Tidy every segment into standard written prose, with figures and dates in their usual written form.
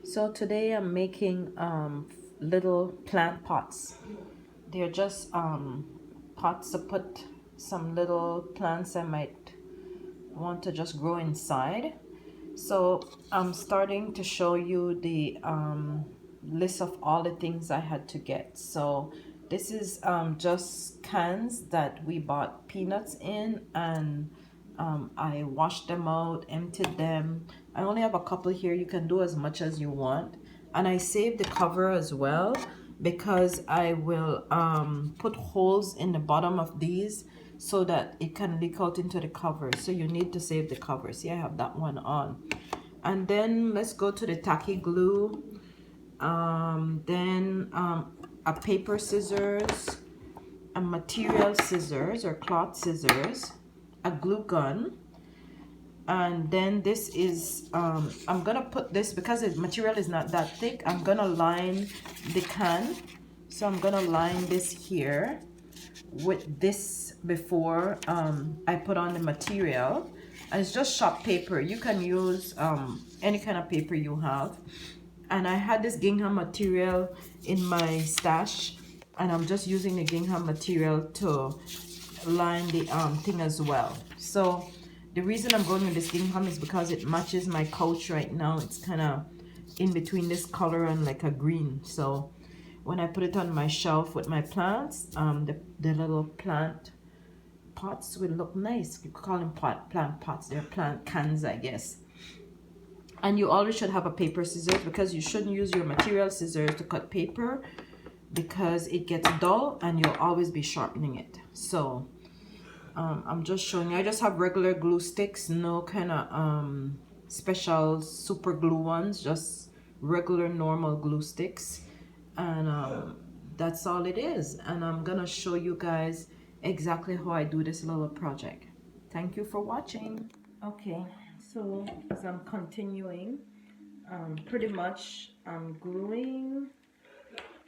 So today I'm making little plant pots. They're just pots to put some little plants I might want to just grow inside. So I'm starting to show you the list of all the things I had to get. So this is just cans that we bought peanuts in, and I washed them out, emptied them. I only have a couple here. You can do as much as you want. And I saved the cover as well because I will put holes in the bottom of these so that it can leak out into the cover. So you need to save the cover. See, I have that one on. And then let's go to the tacky glue. Then a paper scissors, a material scissors or cloth scissors, a glue gun, and then this is I'm gonna put this because the material is not that thick. I'm gonna line the can, so I'm gonna line this here with this before I put on the material, and it's just shop paper. You can use any kind of paper you have, and I had this gingham material in my stash, and I'm just using the gingham material to line the thing as well. So the reason I'm going with this gingham is because it matches my couch right now. It's kind of in between this color and like a green. So when I put it on my shelf with my plants, the little plant pots will look nice. You could call them plant pots. They're plant cans, I guess. And you always should have a paper scissors, because you shouldn't use your material scissors to cut paper because it gets dull and you'll always be sharpening it. So I'm just showing you. I just have regular glue sticks, no kind of special super glue ones, just regular normal glue sticks, and that's all it is. And I'm gonna show you guys exactly how I do this little project. Thank you for watching. Okay, so as I'm continuing, pretty much I'm gluing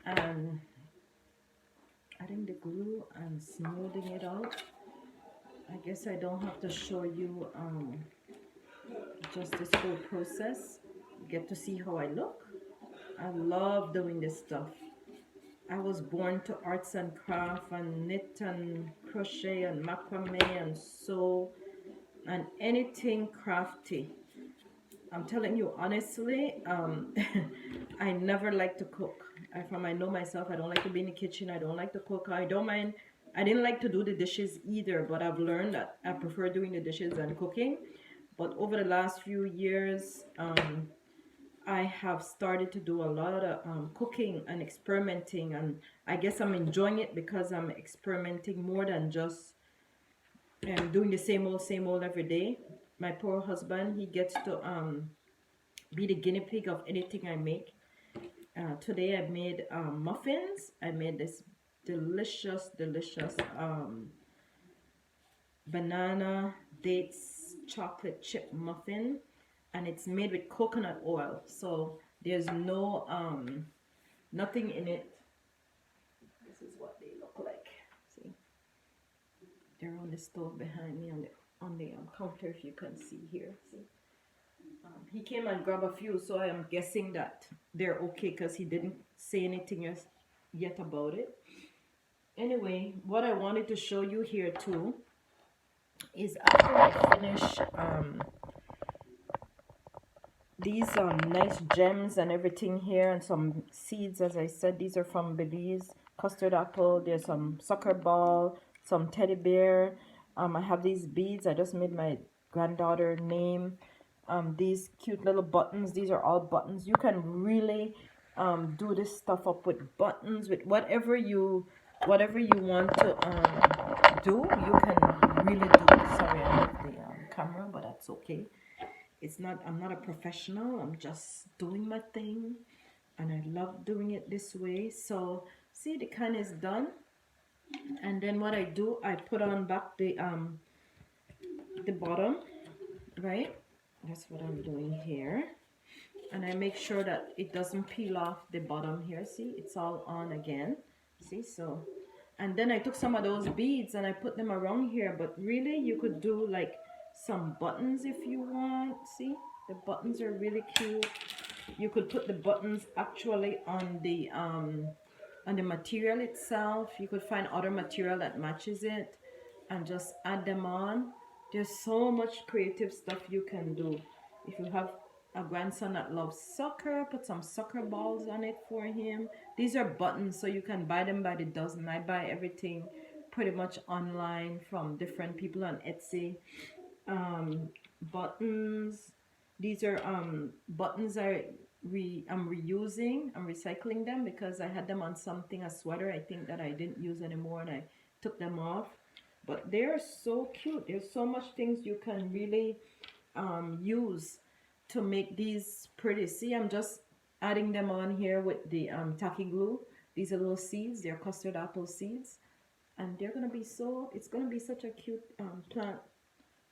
and adding the glue and smoothing it out. I guess I don't have to show you just this whole process. You get to see how I look. I love doing this stuff. I was born to arts and craft and knit and crochet and macrame and sew and anything crafty. I'm telling you honestly, I never like to cook. I know myself, I don't like to be in the kitchen. I don't like to cook. I don't mind. I didn't like to do the dishes either, but I've learned that I prefer doing the dishes than cooking. But over the last few years, I have started to do a lot of cooking and experimenting, and I guess I'm enjoying it because I'm experimenting more than just doing the same old every day. My poor husband, he gets to be the guinea pig of anything I make. Today I made muffins. I made this delicious banana dates chocolate chip muffin, and it's made with coconut oil. So there's no nothing in it. This is what they look like. See, they're on the stove behind me on the counter. If you can see here, see. He came and grabbed a few, so I am guessing that they're okay because he didn't say anything yet about it. Anyway, what I wanted to show you here too is after I finish these nice gems and everything here, and some seeds, as I said, these are from Belize, custard apple, there's some sucker ball, some teddy bear. I have these beads. I just made my granddaughter name. These cute little buttons, these are all buttons. You can really do this stuff up with buttons, with whatever you want to do. You can really do it. Sorry, I left the camera, but that's okay. It's not, I'm not a professional. I'm just doing my thing, and I love doing it this way. So see, the can is done, and then what I do, I put on back the the bottom, right? That's what I'm doing here. And I make sure that it doesn't peel off the bottom here. See, it's all on again. See, so, and then I took some of those beads and I put them around here, but really you could do like some buttons if you want. See, the buttons are really cute. You could put the buttons actually on the material itself. You could find other material that matches it and just add them on. There's so much creative stuff you can do. If you have a grandson that loves soccer, put some soccer balls on it for him. These are buttons, so you can buy them by the dozen. I buy everything pretty much online from different people on Etsy. Buttons, these are buttons I'm reusing. I'm recycling them because I had them on something, a sweater I think that I didn't use anymore, and I took them off. But they're so cute. There's so much things you can really use to make these pretty. See, I'm just adding them on here with the tacky glue. These are little seeds. They're custard apple seeds, and they're gonna be so. It's gonna be such a cute plant.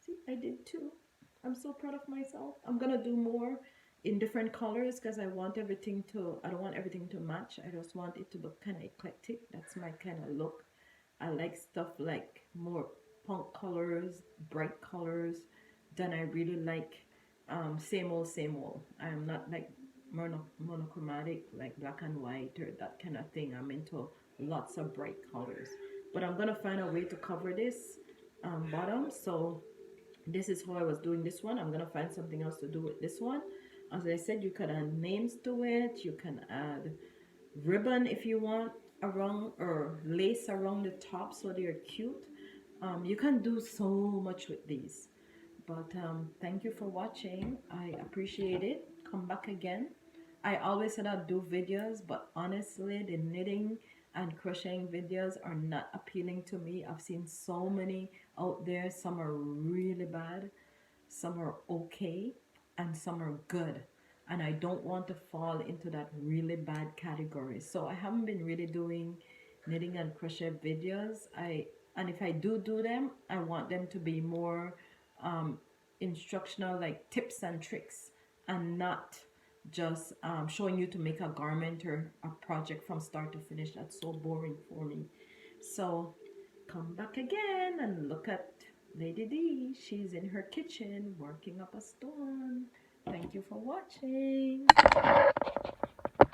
See, I did too. I'm so proud of myself. I'm gonna do more in different colors because I want everything to, I don't want everything to match. I just want it to look kind of eclectic. That's my kind of look. I like stuff like more punk colors, bright colors, than I really like same old, same old. I'm not like monochromatic, like black and white or that kind of thing. I'm into lots of bright colors. But I'm gonna find a way to cover this bottom. So this is how I was doing this one. I'm gonna find something else to do with this one. As I said, you can add names to it. You can add ribbon if you want around, or lace around the top so they're cute. You can do so much with these. But thank you for watching. I appreciate it. Come back again. I always said I'd do videos, but honestly, the knitting and crocheting videos are not appealing to me. I've seen so many out there. Some are really bad, some are okay, and some are good. And I don't want to fall into that really bad category. So I haven't been really doing knitting and crochet videos. And if I do them, I want them to be more instructional, like tips and tricks, and not just showing you to make a garment or a project from start to finish. That's so boring for me. So come back again and look at Lady D. She's in her kitchen working up a storm. Thank you for watching.